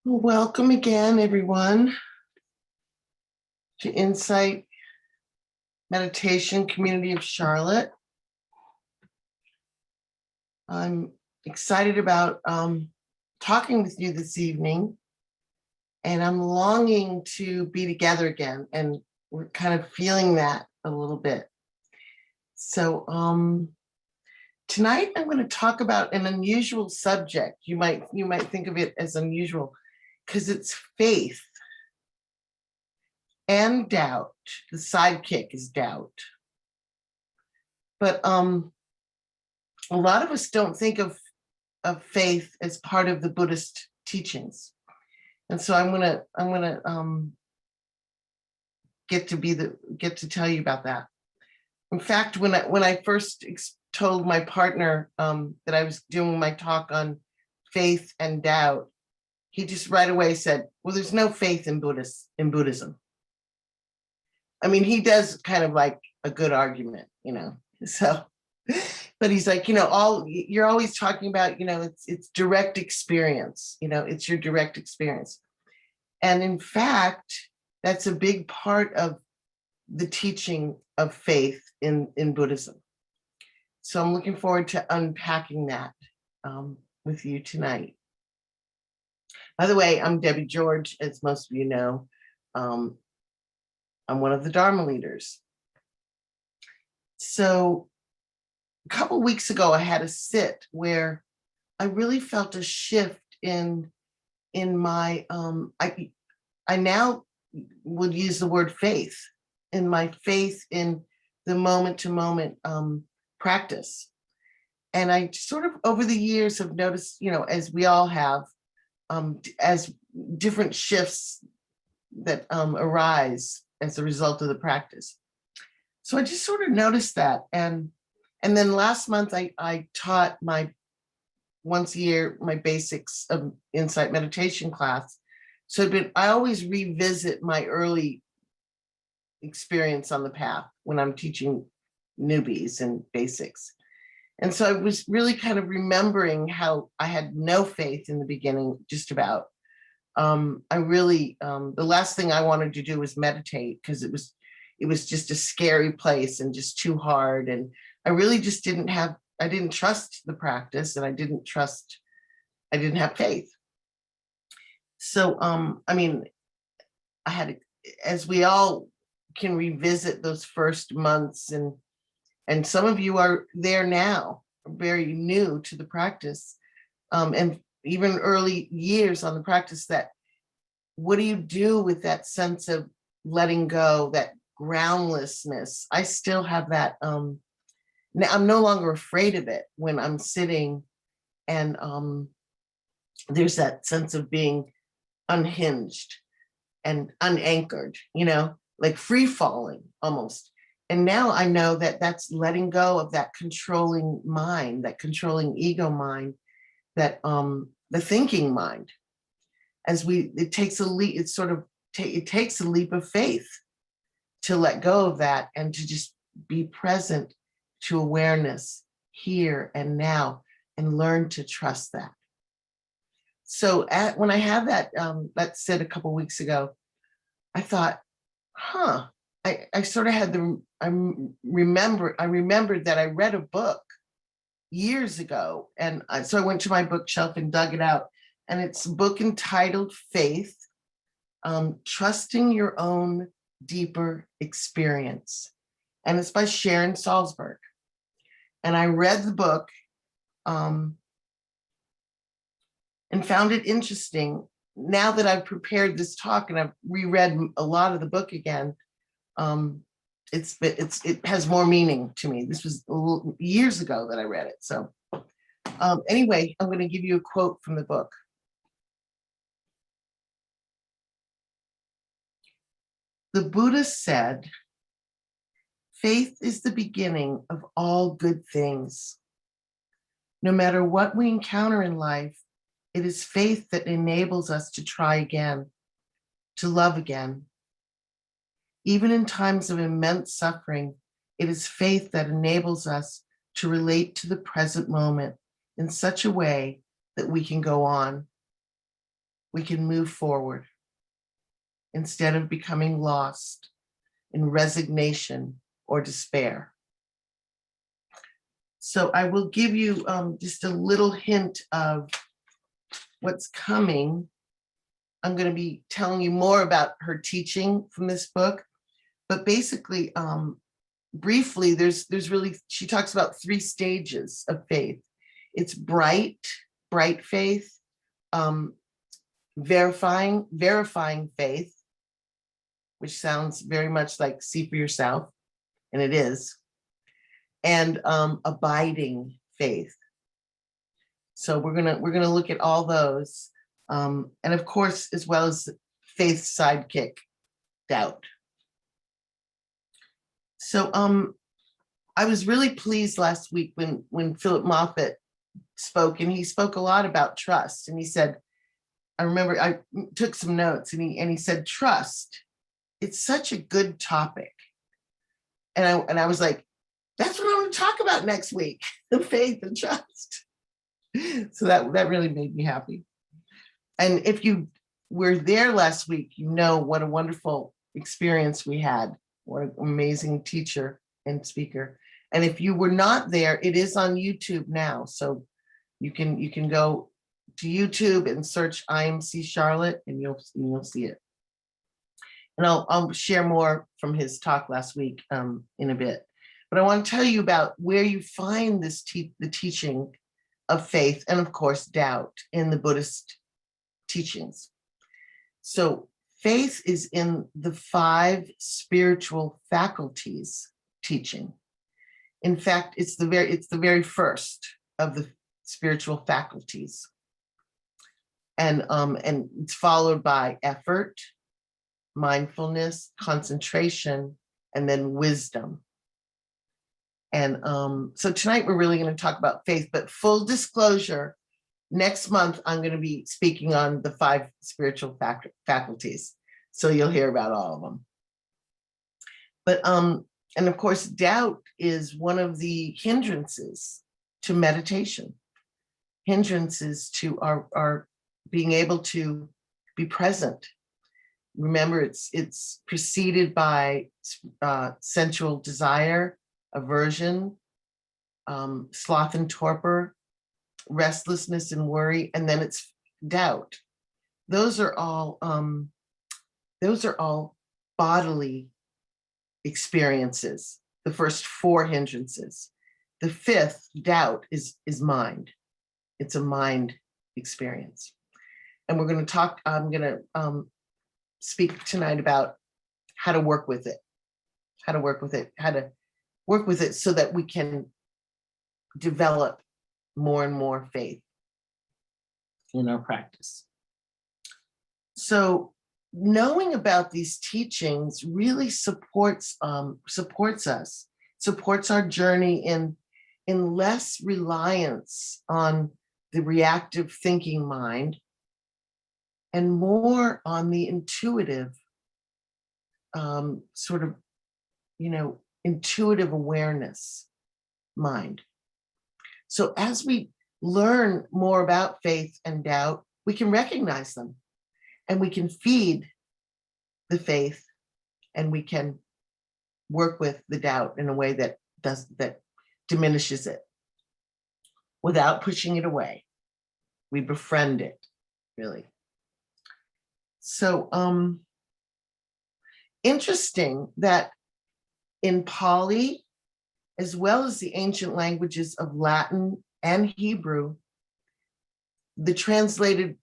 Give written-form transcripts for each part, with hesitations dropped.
Well, welcome again, everyone, to Insight Meditation Community of Charlotte. I'm excited about talking with you this evening, and I'm longing to be together again, and we're kind of feeling that a little bit. So tonight I'm going to talk about an unusual subject. You might think of it as unusual because it's faith and doubt. The sidekick is doubt. But a lot of us don't think of faith as part of the Buddhist teachings. And so I'm gonna get to tell you about that. In fact, when I first told my partner that I was doing my talk on faith and doubt, he just right away said, well, there's no faith in Buddhism. I mean, he does kind of like a good argument, so, but he's like, you're always talking about, it's direct experience, it's your direct experience. And in fact, that's a big part of the teaching of faith in Buddhism. So I'm looking forward to unpacking that with you tonight. By the way, I'm Debbie George, as most of you know. I'm one of the Dharma leaders. So a couple of weeks ago, I had a sit where I really felt a shift in my, I now would use the word faith, in my faith in the moment-to-moment practice. And I sort of over the years have noticed, as we all have, as different shifts that arise as a result of the practice. So I just sort of noticed that. And then last month I taught once a year, my basics of Insight meditation class. So I always revisit my early experience on the path when I'm teaching newbies and basics. And so I was really kind of remembering how I had no faith in the beginning, just about. I really, the last thing I wanted to do was meditate because it was just a scary place and just too hard. And I really just I didn't trust the practice, and I didn't have faith. So, I mean, I had, as we all can revisit those first months, and some of you are there now, very new to the practice, and even early years on the practice, that what do you do with that sense of letting go, that groundlessness? I still have that. Now I'm no longer afraid of it when I'm sitting, and there's that sense of being unhinged and unanchored, like free falling almost. And now I know that that's letting go of that controlling mind, that controlling ego mind, that the thinking mind. It takes a leap. It takes a leap of faith to let go of that and to just be present to awareness here and now, and learn to trust that. So when I had that sit a couple of weeks ago, I thought, I sort of had I remembered that I read a book years ago. And so I went to my bookshelf and dug it out. And it's a book entitled Faith, Trusting Your Own Deeper Experience. And it's by Sharon Salzberg. And I read the book and found it interesting. Now that I've prepared this talk and I've reread a lot of the book again, it has more meaning to me. This was years ago that I read it. So anyway, I'm going to give you a quote from the book. The Buddha said, "Faith is the beginning of all good things. No matter what we encounter in life, it is faith that enables us to try again, to love again. Even in times of immense suffering, it is faith that enables us to relate to the present moment in such a way that we can go on. we can move forward instead of becoming lost in resignation or despair. So I will give you just a little hint of what's coming. I'm going to be telling you more about her teaching from this book, but basically, briefly, there's really, she talks about 3 stages of faith. It's bright faith, verifying faith, which sounds very much like see for yourself, and it is, and abiding faith. So we're gonna look at all those, and of course, as well as faith's sidekick, doubt. So I was really pleased last week when Philip Moffitt spoke, and he spoke a lot about trust. And he said, I remember I took some notes, and he said, trust, it's such a good topic. And I was like, that's what I'm going to talk about next week, the faith and trust. So that really made me happy. And if you were there last week, you know what a wonderful experience we had. What an amazing teacher and speaker. And if you were not there, it is on YouTube now. So you can go to YouTube and search Imcc Charlotte, and you'll see it. And I'll share more from his talk last week in a bit. But I want to tell you about where you find this the teaching of faith and, of course, doubt in the Buddhist teachings. So faith is in the 5 spiritual faculties teaching. In fact, it's the very first of the spiritual faculties. And it's followed by effort, mindfulness, concentration, and then wisdom. And so tonight we're really going to talk about faith, but full disclosure, next month I'm going to be speaking on the 5 spiritual faculties. So you'll hear about all of them. But and of course, doubt is one of the hindrances to meditation, hindrances to our being able to be present. Remember, it's preceded by sensual desire, aversion, sloth and torpor, restlessness and worry, and then it's doubt. Those are all bodily experiences, the first 4 hindrances. The 5th, doubt, is mind. It's a mind experience. And we're going to talk, I'm going to speak tonight about how to work with it, how to work with it so that we can develop more and more faith in our practice. So knowing about these teachings really supports us, supports our journey in less reliance on the reactive thinking mind and more on the intuitive, intuitive awareness mind. So as we learn more about faith and doubt, we can recognize them, and we can feed the faith, and we can work with the doubt in a way that diminishes it without pushing it away. We befriend it, really. So interesting that in Pali, as well as the ancient languages of Latin and Hebrew, the translated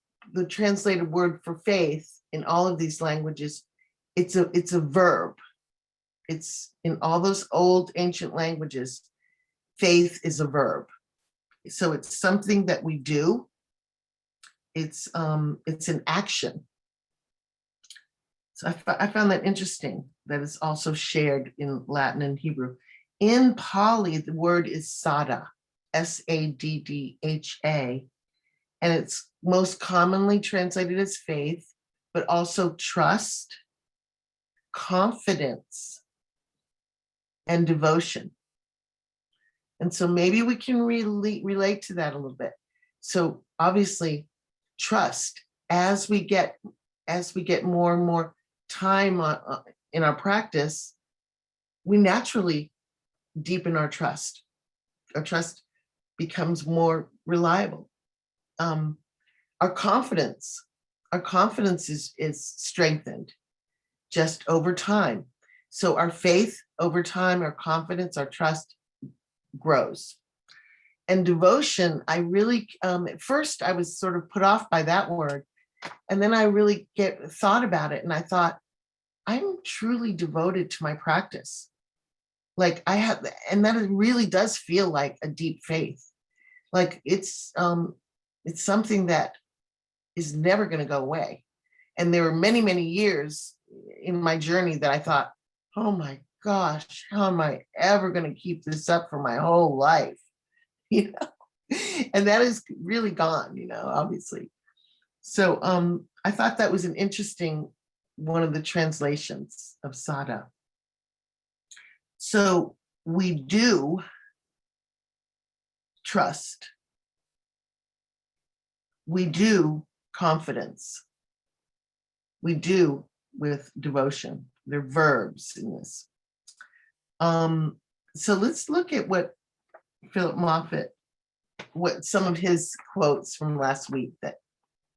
word for faith in all of these languages, it's a verb. It's in all those old ancient languages, faith is a verb. So it's something that we do. It's an action. So I found that interesting that it's also shared in Latin and Hebrew. In Pali, the word is saddha, saddha, and it's most commonly translated as faith, but also trust, confidence, and devotion. And so maybe we can relate to that a little bit. So obviously, trust. as we get more and more time in our practice, we naturally deepen our trust. Our trust becomes more reliable. Our confidence is strengthened just over time. So our faith over time, our confidence, our trust grows. And devotion, I really, at first I was sort of put off by that word. And then I really thought about it, and I thought, I'm truly devoted to my practice. Like and that it really does feel like a deep faith. Like it's something that is never going to go away. And there were many, many years in my journey that I thought, oh my gosh, how am I ever going to keep this up for my whole life? You know, and that is really gone, you know, obviously. So I thought that was an interesting one of the translations of Sada. So we do trust. We do confidence. We do with devotion. They're verbs in this. So let's look at what Philip Moffitt, what some of his quotes from last week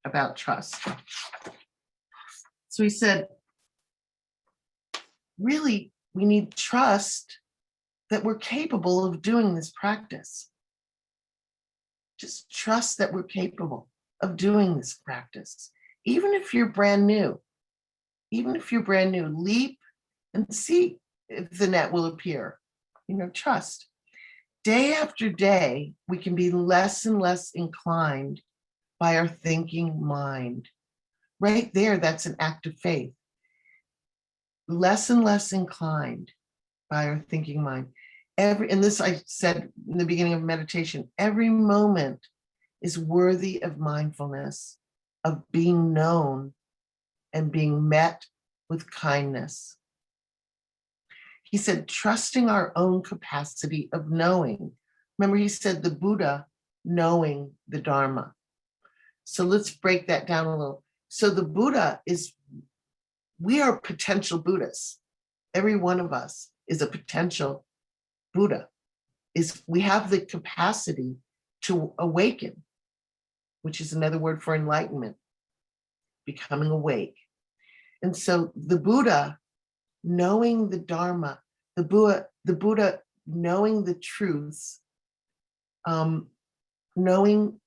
about trust. So he said, really, we need trust that we're capable of doing this practice. Just trust that we're capable of doing this practice. Even if you're brand new, leap and see if the net will appear. You know, trust. Day after day, we can be less and less inclined by our thinking mind. Right there, that's an act of faith. Less and less inclined by our thinking mind. And this I said in the beginning of meditation, every moment is worthy of mindfulness, of being known and being met with kindness. He said, trusting our own capacity of knowing. Remember, he said the Buddha knowing the Dharma. So let's break that down a little. So the Buddha we are potential Buddhas. Every one of us is a potential Buddha. We have the capacity to awaken, which is another word for enlightenment, becoming awake. And so the Buddha knowing the Dharma, the Buddha knowing the truths, knowing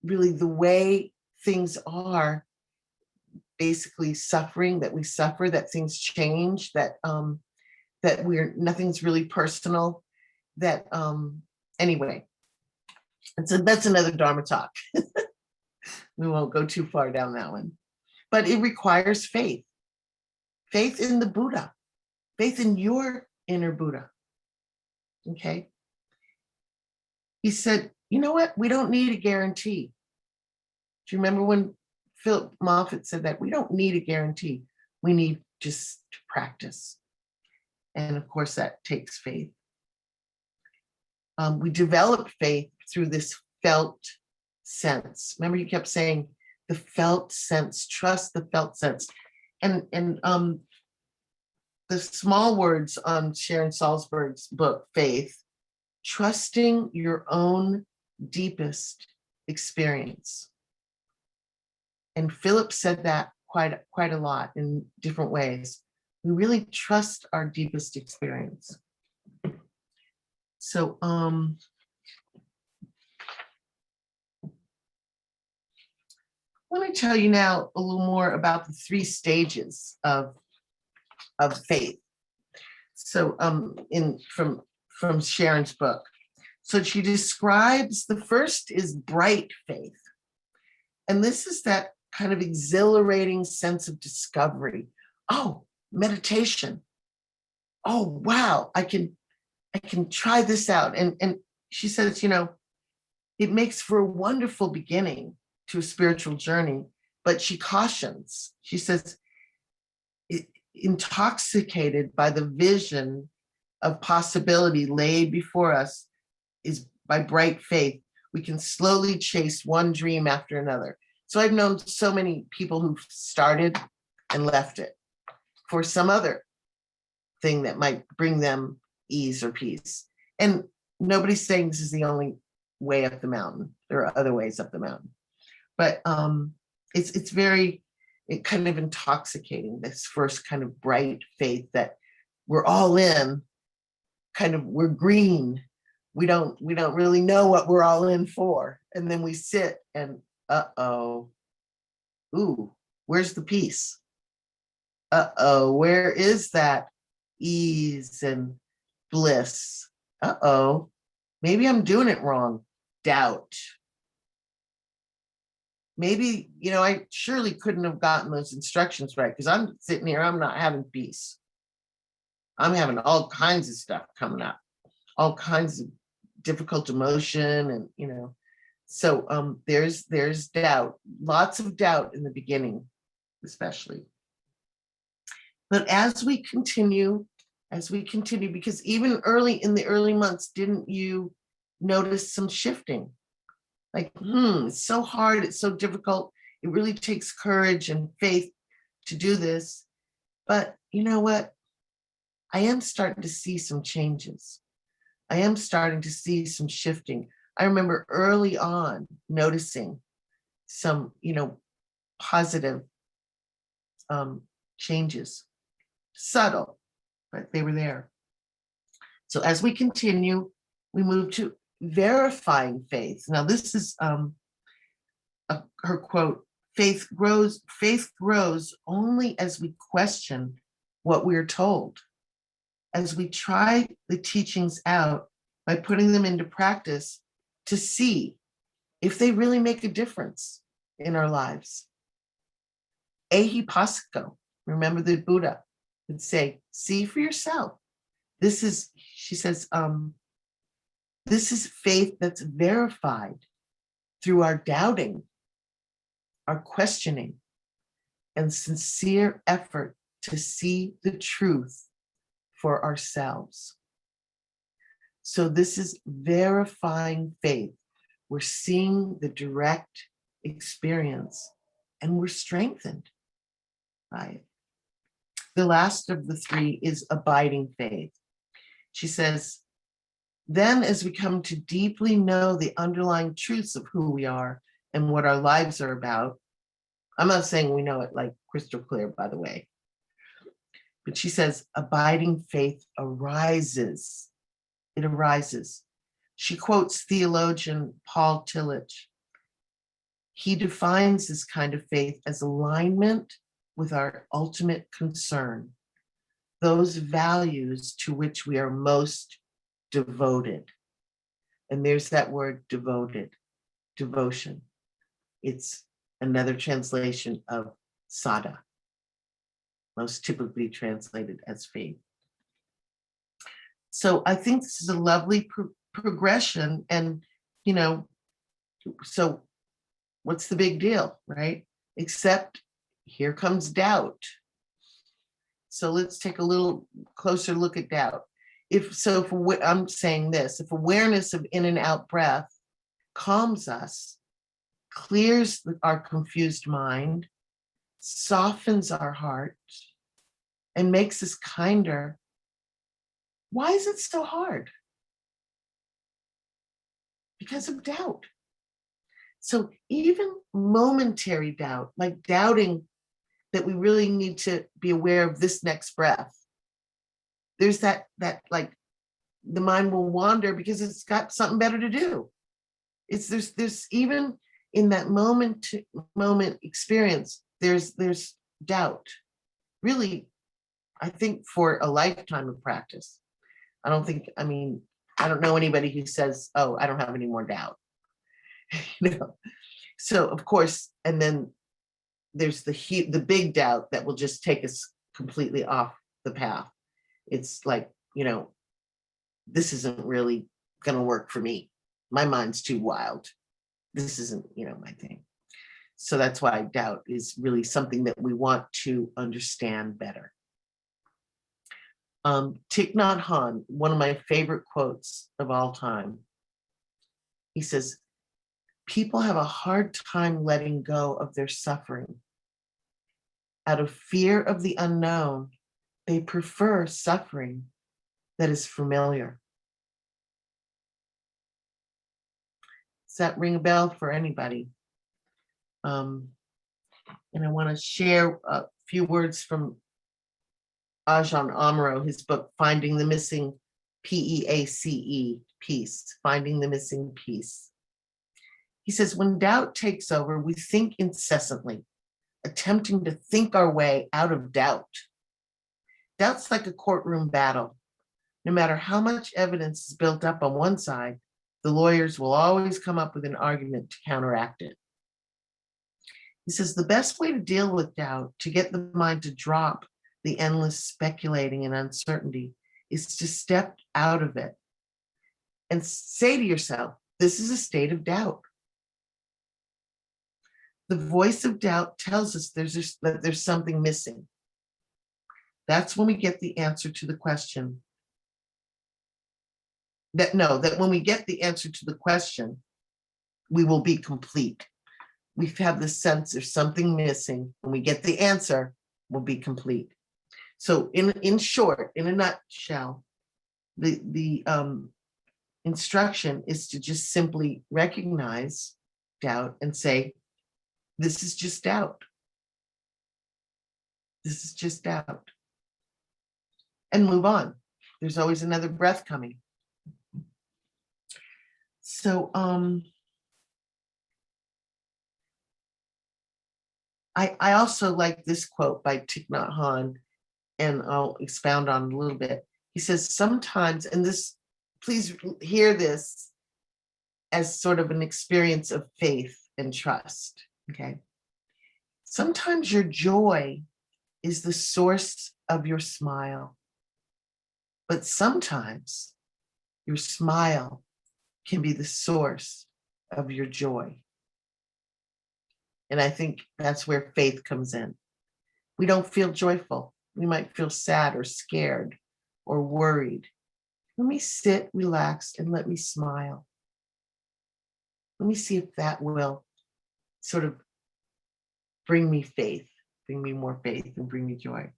really the way things are, basically suffering, that we suffer, that things change, that nothing's really personal, that anyway. And so that's another Dharma talk. We won't go too far down that one. But it requires faith. Faith in the Buddha. Faith in your inner Buddha. Okay? He said, you know what? We don't need a guarantee. Do you remember when Philip Moffitt said that? We don't need a guarantee. We need just to practice. And of course, that takes faith. We develop faith through this felt sense. Remember, he kept saying the felt sense, trust the felt sense. And the small words on Sharon Salzberg's book, Faith, trusting your own deepest experience. And Philip said that quite a lot in different ways. We really trust our deepest experience. So let me tell you now a little more about the 3 stages of faith. So from Sharon's book. So she describes, the first is bright faith. And this is that kind of exhilarating sense of discovery. Oh, meditation. Oh, wow, I can try this out. And she says, you know, it makes for a wonderful beginning to a spiritual journey, but she cautions. She says, intoxicated by the vision of possibility laid before us is by bright faith. We can slowly chase one dream after another. So I've known so many people who've started and left it for some other thing that might bring them ease or peace. And nobody's saying this is the only way up the mountain. There are other ways up the mountain. But it's very kind of intoxicating, this first kind of bright faith that we're all in, kind of we're green. We don't really know what we're all in for. And then we sit and ooh, where's the peace? Where is that ease and bliss? Maybe I'm doing it wrong. Doubt. Maybe, I surely couldn't have gotten those instructions right, because I'm sitting here, I'm not having peace. I'm having all kinds of stuff coming up, all kinds of difficult emotion, and so there's doubt, lots of doubt in the beginning, especially. But as we continue, because even in the early months, didn't you notice some shifting? Like, it's so hard, it's so difficult. It really takes courage and faith to do this. But you know what? I am starting to see some changes. I am starting to see some shifting. I remember early on noticing some, positive changes, subtle, but they were there. So as we continue, we move to verifying faith. Now, this is her quote: faith grows only as we question what we're told, as we try the teachings out by putting them into practice to see if they really make a difference in our lives. Ehipassiko, remember the Buddha would say, see for yourself. This is, she says, this is faith that's verified through our doubting, our questioning, and sincere effort to see the truth for ourselves. So this is verifying faith. We're seeing the direct experience and we're strengthened by it. The last of the three is abiding faith. She says, then as we come to deeply know the underlying truths of who we are and what our lives are about, I'm not saying we know it like crystal clear, by the way, but she says, abiding faith arises. It arises. She quotes theologian Paul Tillich. He defines this kind of faith as alignment with our ultimate concern, those values to which we are most devoted. And there's that word devoted, devotion. It's another translation of sada, most typically translated as faith. So I think this is a lovely progression. And, so what's the big deal, right? Except here comes doubt. So let's take a little closer look at doubt. I'm saying this, if awareness of in and out breath calms us, clears our confused mind, softens our heart, and makes us kinder, why is it so hard? Because of doubt. So even momentary doubt, like doubting that we really need to be aware of this next breath, there's that like the mind will wander because it's got something better to do. There's even in that moment to moment experience, there's doubt. Really, I think for a lifetime of practice, I don't know anybody who says, oh, I don't have any more doubt. So of course, and then there's the big doubt that will just take us completely off the path. It's like, this isn't really going to work for me. My mind's too wild. This isn't, my thing. So that's why doubt is really something that we want to understand better. Thich Nhat Hanh, one of my favorite quotes of all time. He says, people have a hard time letting go of their suffering. Out of fear of the unknown, they prefer suffering that is familiar. Does that ring a bell for anybody? And I want to share a few words from Ajahn Amaro, his book, Finding the Missing P-E-A-C-E, Peace, Finding the Missing Peace. He says, when doubt takes over, we think incessantly, attempting to think our way out of doubt. Doubt's like a courtroom battle. No matter how much evidence is built up on one side, the lawyers will always come up with an argument to counteract it. He says the best way to deal with doubt, to get the mind to drop the endless speculating and uncertainty, is to step out of it and say to yourself, this is a state of doubt. The voice of doubt tells us that there's something missing. That's when we get the answer to the question. That when we get the answer to the question, we will be complete. We have this sense there's something missing. When we get the answer, we'll be complete. So in short, in a nutshell, the instruction is to just simply recognize doubt and say, this is just doubt. This is just doubt. And move on. There's always another breath coming. So I also like this quote by Thich Nhat Hanh, and I'll expound on it a little bit. He says, sometimes, and this, please hear this as sort of an experience of faith and trust, okay? Sometimes your joy is the source of your smile, but sometimes your smile can be the source of your joy. And I think that's where faith comes in. We don't feel joyful. We might feel sad or scared or worried. Let me sit, relax, and let me smile. Let me see if that will sort of bring me faith, bring me more faith, and bring me joy.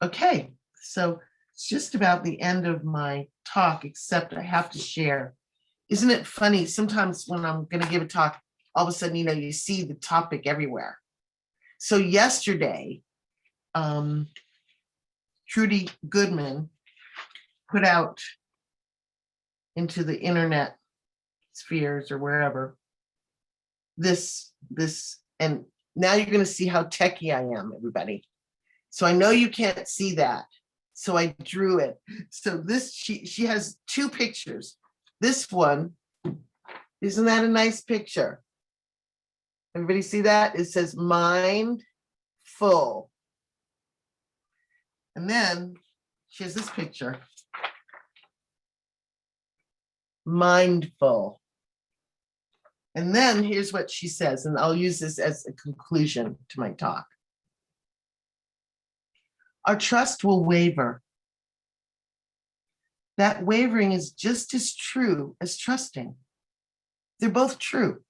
Okay, so it's just about the end of my talk, except I have to share. Isn't it funny? Sometimes when I'm going to give a talk, all of a sudden, you see the topic everywhere. So yesterday, Trudy Goodman put out into the internet spheres or wherever this, and now you're going to see how techie I am, everybody. So I know you can't see that. So I drew it. So this, she has two pictures. This one, isn't that a nice picture? Everybody see that? It says mind full. And then she has this picture. Mindful. And then here's what she says, and I'll use this as a conclusion to my talk. Our trust will waver. That wavering is just as true as trusting. They're both true.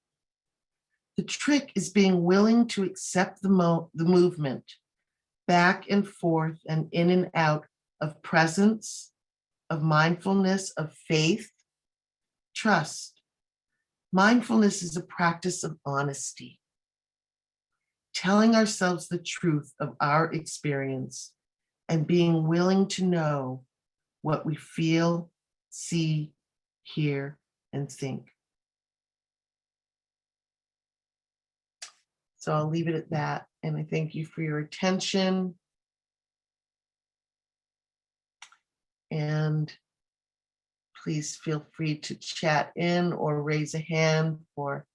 The trick is being willing to accept the movement back and forth and in and out of presence, of mindfulness, of faith, trust. Mindfulness is a practice of honesty, telling ourselves the truth of our experience and being willing to know what we feel, see, hear, and think. So I'll leave it at that. And I thank you for your attention. And please feel free to chat in or raise a hand for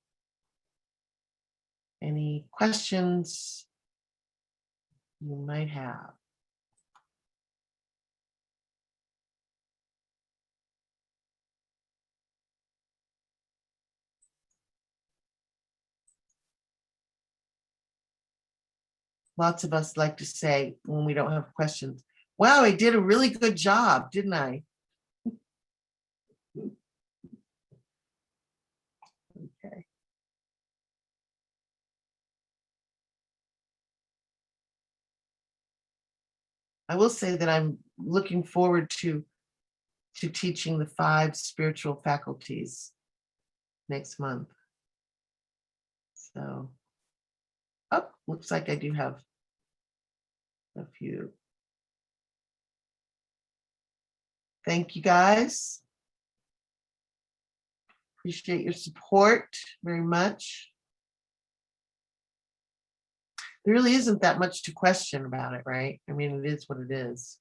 any questions you might have. Lots of us like to say when we don't have questions, wow, I did a really good job, didn't I? I will say that I'm looking forward to teaching the 5 spiritual faculties next month. So, oh, looks like I do have a few. Thank you guys. Appreciate your support very much. There really isn't that much to question about it, right? I mean, it is what it is.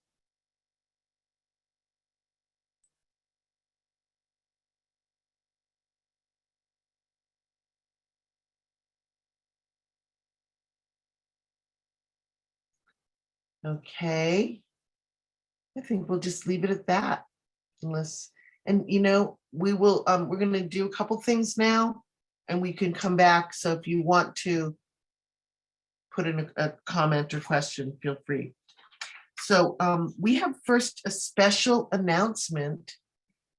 Okay. I think we'll just leave it at that. Unless, and we will, we're going to do a couple things now and we can come back. So if you want to put in a comment or question, feel free. So we have first a special announcement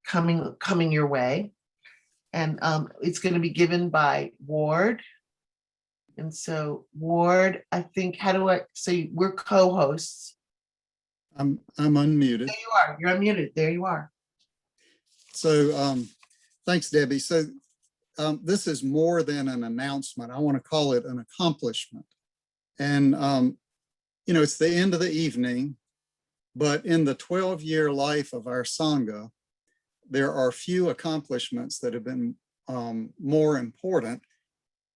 coming your way. And it's going to be given by Ward. And so Ward, I think, we're co-hosts. I'm unmuted. There you are. You're unmuted. There you are. So thanks, Debbie. So this is more than an announcement. I want to call it an accomplishment. And, it's the end of the evening, but in the 12-year life of our Sangha, there are few accomplishments that have been more important.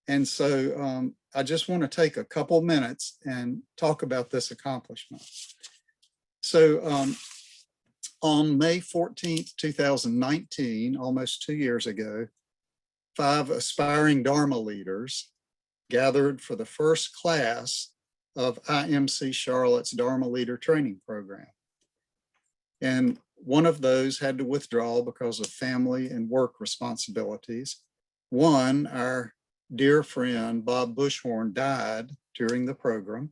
And so I just want to take a couple minutes and talk about this accomplishment. So on May 14th, 2019, almost 2 years ago, 5 aspiring Dharma leaders gathered for the first class of IMC Charlotte's Dharma Leader Training Program. And one of those had to withdraw because of family and work responsibilities. One, our dear friend, Bob Bushhorn, died during the program,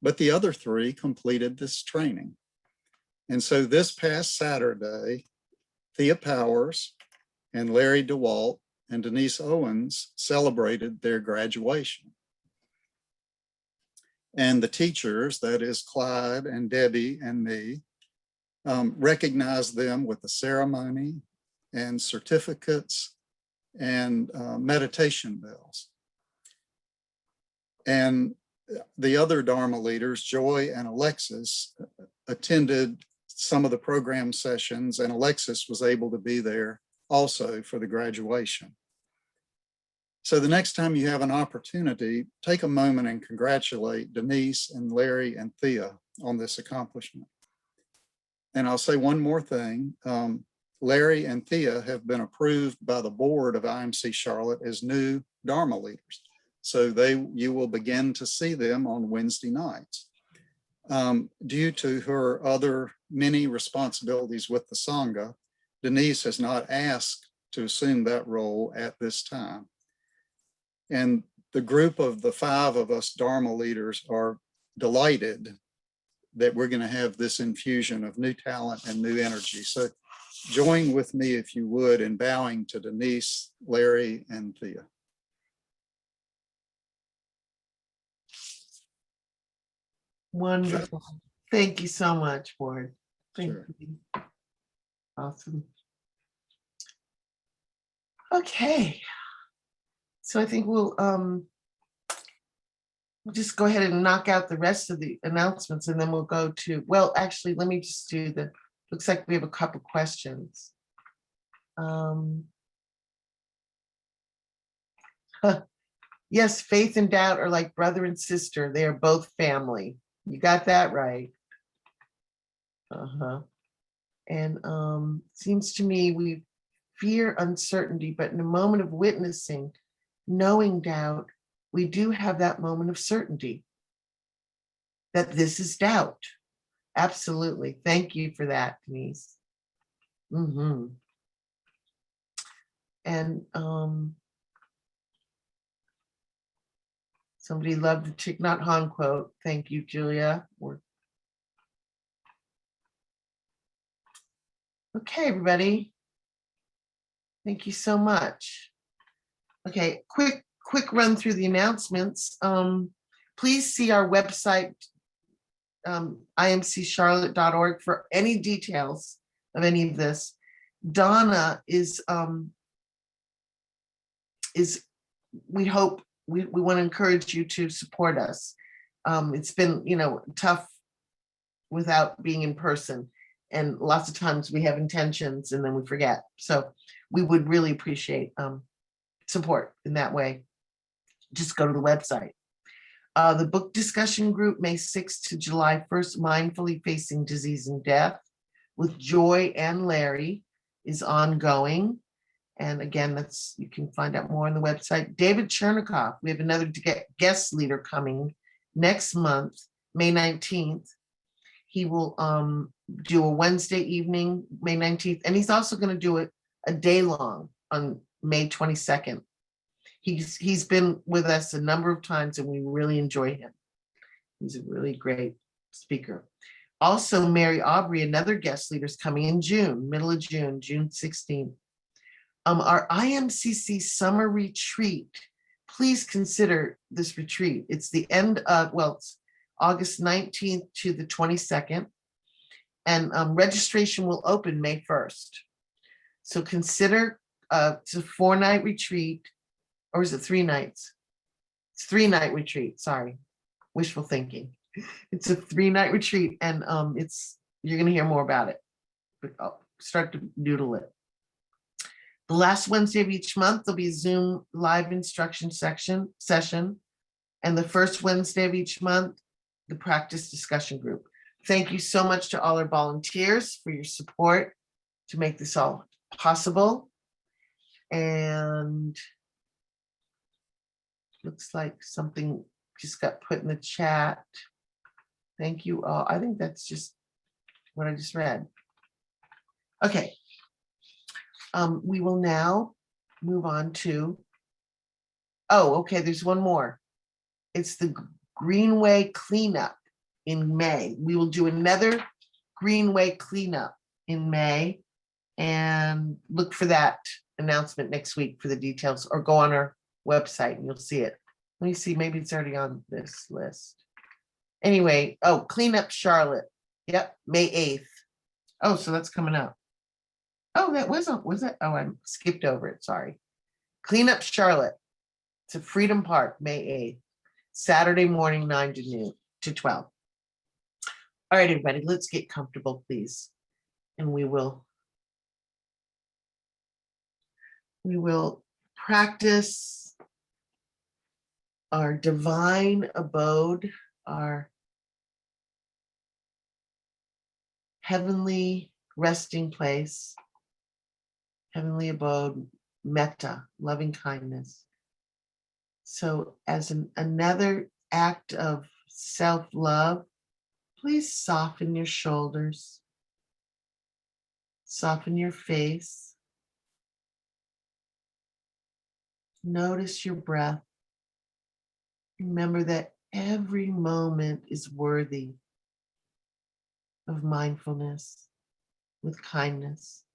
but the other 3 completed this training. And so this past Saturday, Thea Powers and Larry DeWalt and Denise Owens celebrated their graduation. And the teachers, that is Clyde and Debbie and me, recognized them with a ceremony and certificates and meditation bells. And the other Dharma leaders, Joy and Alexis, attended some of the program sessions, and Alexis was able to be there also for the graduation. So the next time you have an opportunity, take a moment and congratulate Denise and Larry and Thea on this accomplishment. And I'll say one more thing. Larry and Thea have been approved by the board of IMC Charlotte as new Dharma leaders. So you will begin to see them on Wednesday nights. Due to her other many responsibilities with the Sangha, Denise has not asked to assume that role at this time. And the group of the 5 of us Dharma leaders are delighted that we're going to have this infusion of new talent and new energy. So join with me, if you would, in bowing to Denise, Larry, and Thea. Wonderful. Thank you so much, Ward. Thank you. Awesome. Okay. So I think we'll just go ahead and knock out the rest of the announcements, and then we'll go to, well, actually, let me just do looks like we have a couple questions. Yes, faith and doubt are like brother and sister. They are both family. You got that right. And seems to me we fear uncertainty, but in a moment of witnessing, knowing doubt, we do have that moment of certainty that this is doubt. Absolutely. Thank you for that, Denise. And somebody loved the Thich Nhat Hanh quote. Thank you, Julia. Okay, everybody. Thank you so much. Okay, quick run through the announcements. Please see our website imccharlotte.org for any details of any of this. Donna is we hope we want to encourage you to support us. It's been, tough without being in person. And lots of times we have intentions and then we forget. So we would really appreciate support in that way. Just go to the website. The book discussion group, May 6th to July 1st, Mindfully Facing Disease and Death with Joy and Larry, is ongoing. And again, you can find out more on the website. David Chernikoff, we have another guest leader coming next month, May 19th. He will do a Wednesday evening, May 19th, and he's also going to do it a day long on May 22nd. He's been with us a number of times and we really enjoy him. He's a really great speaker. Also, Mary Aubrey, another guest leader, is coming in June, middle of June, June 16th. Our IMCC summer retreat, please consider this retreat. It's the end of, it's August 19th to the 22nd, and registration will open May 1st. So consider, it's a 4-night retreat, or is it 3 nights? It's 3-night retreat, sorry, wishful thinking. It's a 3-night retreat, and you're gonna hear more about it, but I'll start to doodle it. The last Wednesday of each month, there'll be a Zoom live instruction session, and the first Wednesday of each month, the practice discussion group. Thank you so much to all our volunteers for your support to make this all possible. And looks like something just got put in the chat. Thank you all. I think that's just what I just read. Okay. We will now move on to, okay, there's one more. It's the Greenway Cleanup in May. We will do another Greenway Cleanup in May, and look for that announcement next week for the details, or go on our website and you'll see it. Let me see, maybe it's already on this list. Anyway, Cleanup Charlotte. Yep, May 8th. Oh, so that's coming up. Oh, that wasn't, was it? Oh, I skipped over it, sorry. Cleanup Charlotte. It's at Freedom Park, May 8th. Saturday morning, 9 to 12. All right, everybody, let's get comfortable, please. And we will practice our divine abode, our heavenly resting place, heavenly abode, metta, loving kindness. So as another act of self-love, please soften your shoulders, soften your face. Notice your breath. Remember that every moment is worthy of mindfulness with kindness.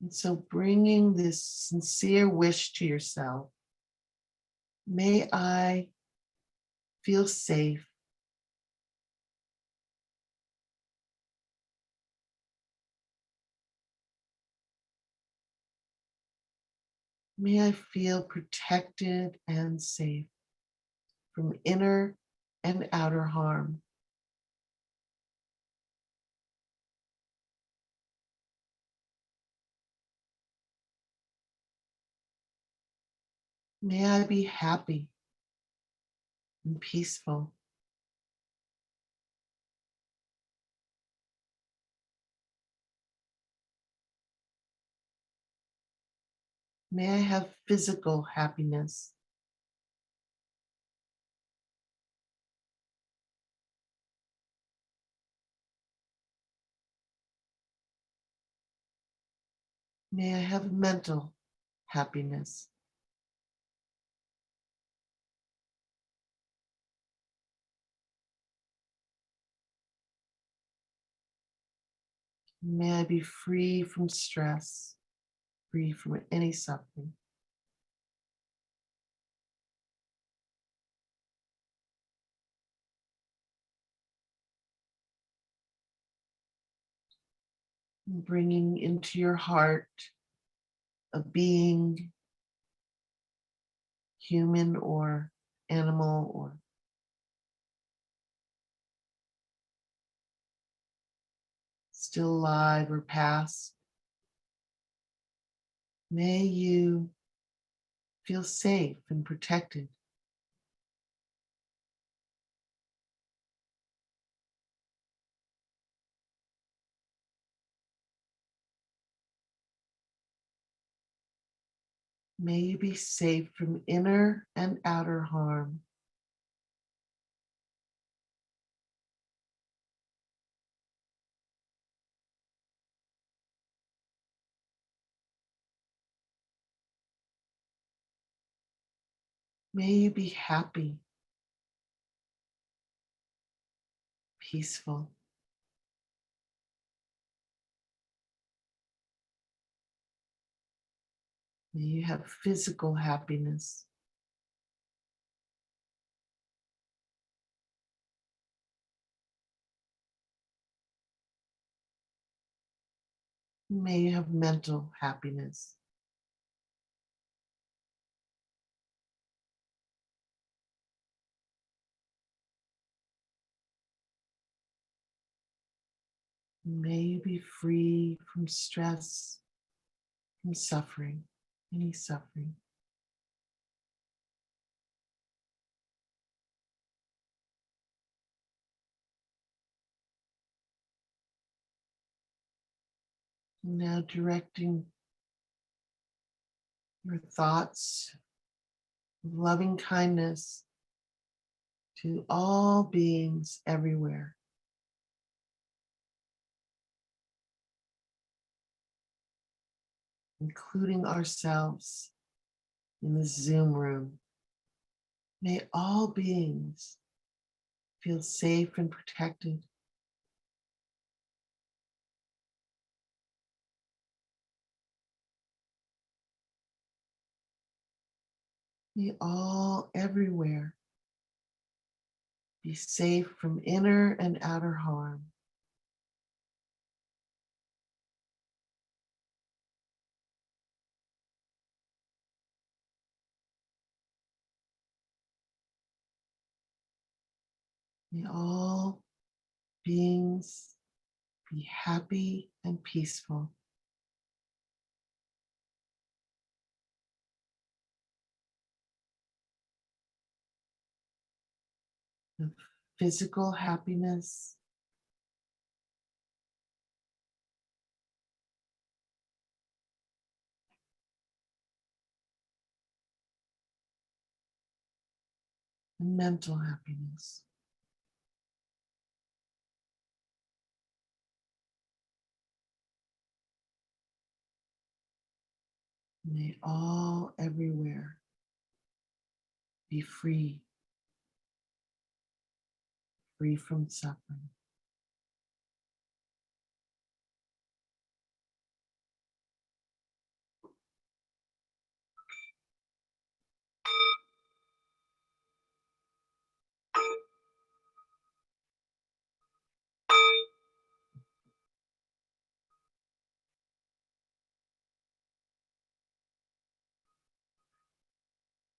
And so bringing this sincere wish to yourself, may I feel safe. May I feel protected and safe from inner and outer harm. May I be happy and peaceful. May I have physical happiness. May I have mental happiness. May I be free from stress, free from any suffering. bringing into your heart a being, human or animal or still alive or past. May you feel safe and protected. May you be safe from inner and outer harm. May you be happy, peaceful. May you have physical happiness. May you have mental happiness. May you be free from stress, from suffering, any suffering. Now directing your thoughts of loving kindness to all beings everywhere, including ourselves in the Zoom room. May all beings feel safe and protected. May all everywhere be safe from inner and outer harm. May all beings be happy and peaceful. With physical happiness, and mental happiness. May all everywhere be free, free from suffering.